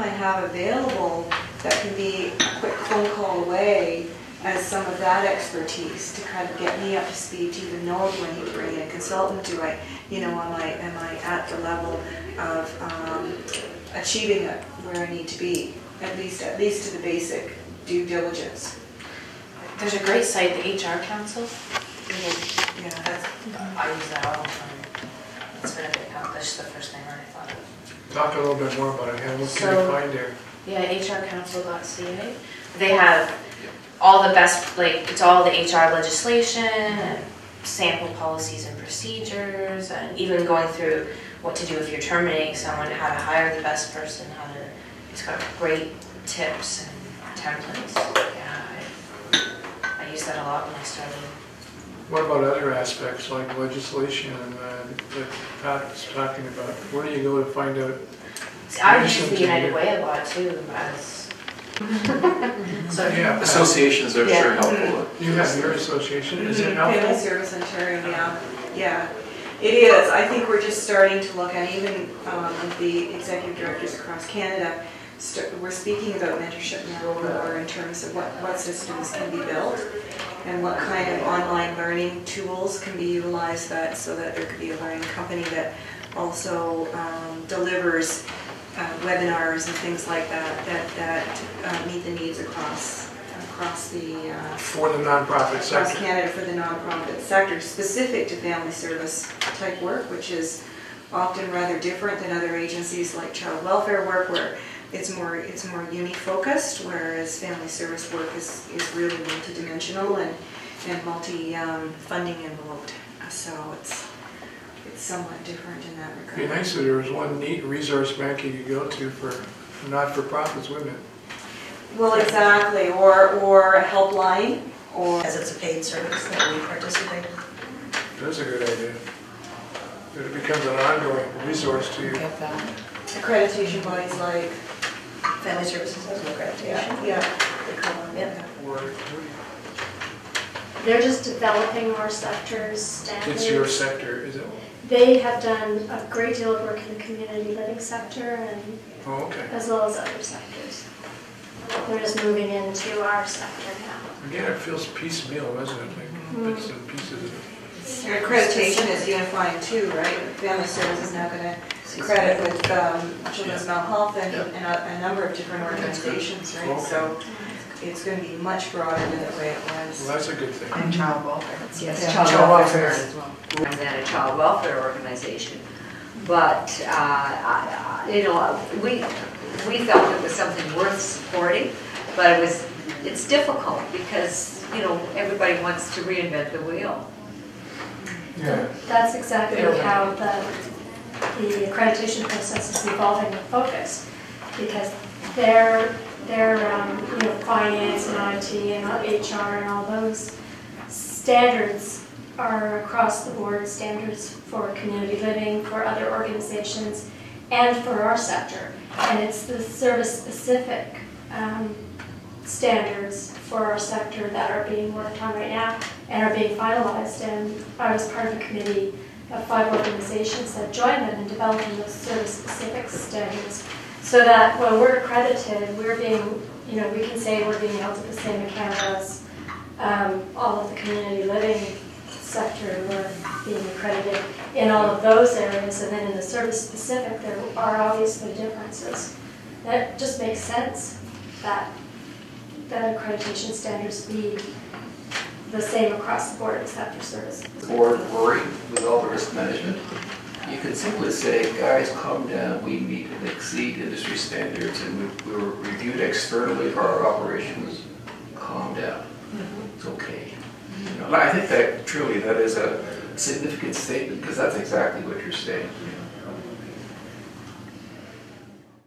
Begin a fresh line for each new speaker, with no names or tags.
I have available that can be a quick phone call away as some of that expertise to kind of get me up to speed to even know if I need to bring in a consultant? Do I, am I at the level of achieving it where I need to be, at least to the basic due diligence?
There's a great site, the HR Council.
Yeah,
I use that all the time. It's been a big help. That's the first thing I thought of.
Talk a little bit more about it. What can you find there?
Yeah, hrcouncil.ca. They have all the best, it's all the HR legislation and sample policies and procedures, and even going through what to do if you're terminating someone, how to hire the best person, it's got great tips and templates. Yeah, I used that a lot when I started.
What about other aspects like legislation that Pat was talking about? Where do you go to find out?
I use the United Way a lot too, as
so yeah, associations are sure helpful.
You have your association, is it helpful?
Family Service Ontario, yeah. It is. I think we're just starting to look at, even the executive directors across Canada, we're speaking about mentorship more in terms of what systems can be built and what kind of online learning tools can be utilized so that there could be a learning company that also delivers webinars and things like that meet the needs across the
for the nonprofit sector.
Across Canada for the nonprofit sector, specific to family service type work, which is often rather different than other agencies like child welfare work, where it's more uni-focused, whereas family service work is really multidimensional and multi-funding involved. So it's somewhat different in that regard.
It'd be nice if there was one neat resource bank you could go to for not-for-profits, wouldn't it?
Well, exactly, or a helpline, or
as it's a paid service that we participate in.
That's a good idea. That it becomes an ongoing resource to you.
Get that.
Accreditation bodies like
Family Services has an accreditation.
Yeah.
They're just developing more sectors, standards.
It's your sector, is it?
They have done a great deal of work in the community living sector and as well as other sectors. They're just moving into our sector now.
Again, it feels piecemeal, doesn't it? Like bits and pieces of it.
Your accreditation is unifying too, right? Family Services is now going to credit with Children's Mental Health and a number of different organizations, right? So it's going to be much broader than the way it was.
Well, that's a good thing.
And child welfare.
Yes,
child welfare as well. And then a child welfare organization. But, we felt it was something worth supporting, but it's difficult because, everybody wants to reinvent the wheel.
Yeah.
That's exactly how the accreditation process is evolving with focus, because their finance and IT and HR and all those standards are across the board standards for community living, for other organizations, and for our sector. And it's the service-specific standards for our sector that are being worked on right now and are being finalized. And I was part of a committee of 5 organizations that joined them in developing those service-specific standards, so that when we're accredited, we're being, we can say we're being held to the same account as all of the community living sector. We're being accredited in all of those areas, and then in the service-specific, there are obviously differences. That just makes sense that accreditation standards be the same across the board except for service.
Board worry with all the risk management. You can simply say, guys, calm down. We meet and exceed industry standards, and we were reviewed externally for our operations. Calm down. It's okay. And I think that truly that is a significant statement, because that's exactly what you're saying.